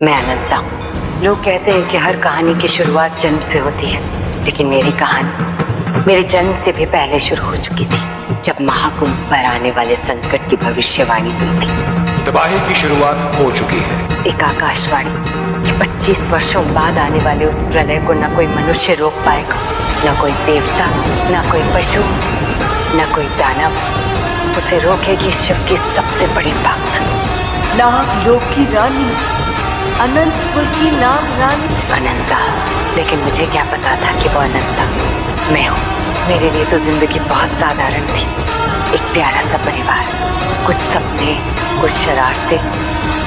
मैं अनंता हूँ। लोग कहते हैं कि हर कहानी की शुरुआत जन्म से होती है, लेकिन मेरी कहानी मेरे जन्म से भी पहले शुरू हो चुकी थी, जब महाकुंभ पर आने वाले संकट की भविष्यवाणी हुई थी। तबाही की शुरुआत हो चुकी है। एक आकाशवाणी कि 25 वर्षों बाद आने वाले उस प्रलय को न कोई मनुष्य रोक पाएगा, न कोई देवता, न कोई पशु, न कोई दानव। उसे रोकेगी शिव की सबसे बड़ी ताकत, नागलोक की रानी, अनंतपुर की नाग रानी। अनंता। लेकिन मुझे क्या पता था कि वो अनंता मैं हूँ। मेरे लिए तो जिंदगी बहुत साधारण थी। एक प्यारा सा परिवार, कुछ सपने, कुछ शरारतें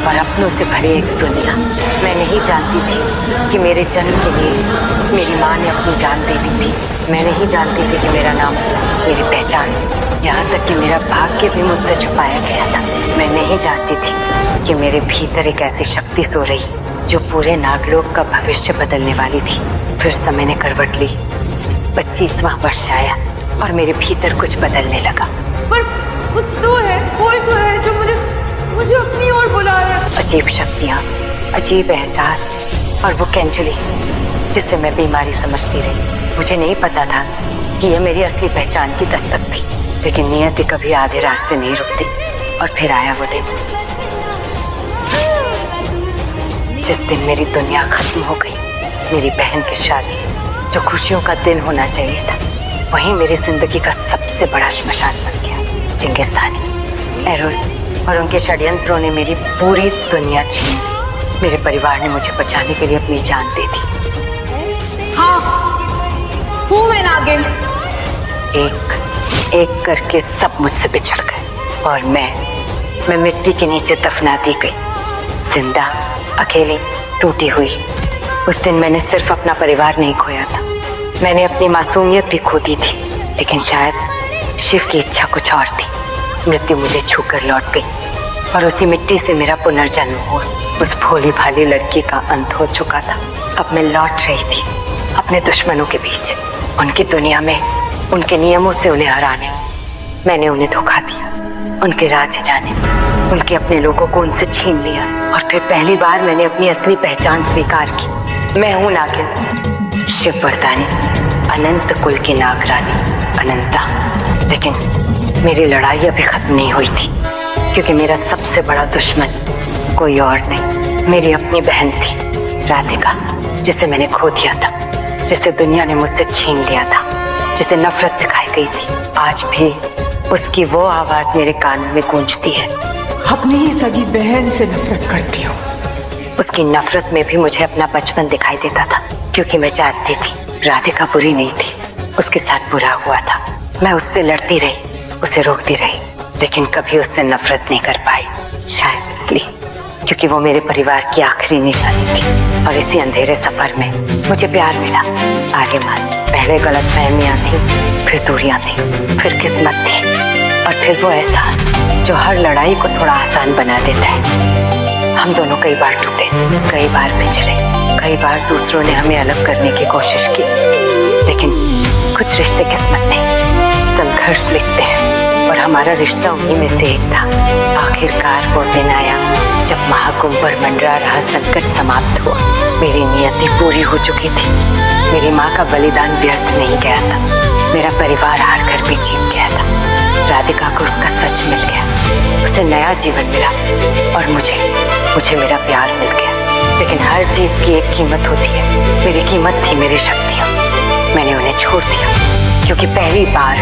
और अपनों से भरी एक दुनिया। मैं नहीं जानती थी कि मेरे जन्म के लिए मेरी माँ ने अपनी जान दे दी थी। मैं नहीं जानती थी कि मेरा नाम, मेरी पहचान, यहाँ तक कि मेरा भाग्य भी मुझसे छुपाया गया था। मैं नहीं जानती थी कि मेरे भीतर एक ऐसी शक्ति सो रही जो पूरे नागलोक का भविष्य बदलने वाली थी। फिर समय ने करवट ली। 25वां वर्ष आया और मेरे भीतर कुछ बदलने लगा। पर कुछ तो है, कोई तो है जो मुझे अपनी ओर बुला रहा है। अजीब शक्तियाँ, अजीब एहसास और वो कैंचुली जिसे मैं बीमारी समझती रही। मुझे नहीं पता था कि यह मेरी असली पहचान की दस्तक थी, लेकिन नियति कभी आधे रास्ते नहीं रुकती। और फिर आया वो दिन जिस दिन मेरी दुनिया खत्म हो गई। मेरी बहन की शादी, जो खुशियों का दिन होना चाहिए था, वहीं मेरी जिंदगी का सबसे बड़ा श्मशान बन गया। चिंगिस्तानी, एरोल और उनके षड्यंत्रों ने मेरी पूरी दुनिया छीनी। मेरे परिवार ने मुझे बचाने के लिए अपनी जान दे दी। हाँ, हूँ मैं नागिन। एक एक करके सब मुझसे बिछड़ गए और मैं मिट्टी के नीचे दफना दी गई, जिंदा, अकेली, टूटी हुई। उस दिन मैंने सिर्फ अपना परिवार नहीं खोया था, मैंने अपनी मासूमियत भी खो दी थी। लेकिन शायद शिव की इच्छा कुछ और थी। मृत्यु मुझे छूकर लौट गई और उसी मिट्टी से मेरा पुनर्जन्म हुआ। उस भोली भाली लड़की का अंत हो चुका था। अब मैं लौट रही थी अपने दुश्मनों के बीच, उनकी दुनिया में, उनके नियमों से उन्हें हराने। मैंने उन्हें धोखा दिया, उनके राज्य जाने, उनके अपने लोगों को उनसे छीन लिया। और फिर पहली बार मैंने अपनी असली पहचान स्वीकार की। मैं हूँ नागिन, शिव वरदानी, अनंत कुल की नाग रानी, अनंता। लेकिन मेरी लड़ाई अभी खत्म नहीं हुई थी, क्योंकि मेरा सबसे बड़ा दुश्मन कोई और नहीं, मेरी अपनी बहन थी, राधिका, जिसे मैंने खो दिया था, जिसे दुनिया ने मुझसे छीन लिया था, जिसे नफरत सिखाई गई थी। आज भी उसकी वो आवाज मेरे कानों में गूंजती है। अपनी ही सगी बहन से नफरत करती हूँ। उसकी नफरत में भी मुझे अपना बचपन दिखाई देता था, क्योंकि मैं जानती थी राधिका बुरी नहीं थी, उसके साथ बुरा हुआ था। मैं उससे लड़ती रही, उसे रोकती रही, लेकिन कभी उससे नफरत नहीं कर पाई। शायद इसलिए क्योंकि वो मेरे परिवार की आखिरी निशानी थी। और इसी अंधेरे सफर में मुझे प्यार मिला, आर्यमान। पहले गलतफहमियां थी, फिर दूरियां थी, फिर किस्मत थी, और फिर वो एहसास जो हर लड़ाई को थोड़ा आसान बना देता है। हम दोनों कई बार टूटे, कई बार बिछड़े, कई बार दूसरों ने हमें अलग करने की कोशिश की, लेकिन कुछ रिश्ते किस्मत नहीं, संघर्ष लिखते हैं। और हमारा रिश्ता उन्हीं में से एक था। आखिरकार वो दिन आया जब महाकुंभ पर मंडरा रहा संकट समाप्त हुआ। मेरी नियति पूरी हो चुकी थी। मेरी माँ का बलिदान व्यर्थ नहीं गया था। मेरा परिवार हार कर भी जीत गया था। राधिका को उसका सच मिल गया, उसे नया जीवन मिला, और मुझे मेरा प्यार मिल गया। लेकिन हर जीत की एक कीमत होती है। मेरी कीमत थी मेरी शक्तियाँ। मैंने उन्हें छोड़ दिया, क्योंकि पहली बार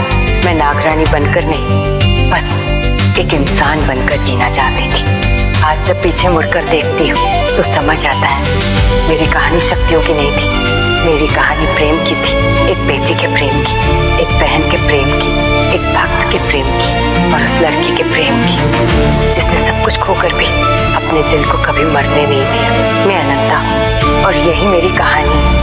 मैं नागरानी बनकर नहीं, बस एक इंसान बनकर जीना चाहती थी। आज जब पीछे मुड़कर देखती हूँ तो समझ आता है मेरी कहानी शक्तियों की नहीं थी, मेरी कहानी प्रेम की थी। एक बेटी के प्रेम की, एक बहन के प्रेम की, एक भक्त के प्रेम की, और उस लड़की के प्रेम की जिसने सब कुछ खोकर भी अपने दिल को कभी मरने नहीं दिया। मैं अनंता हूँ और यही मेरी कहानी है।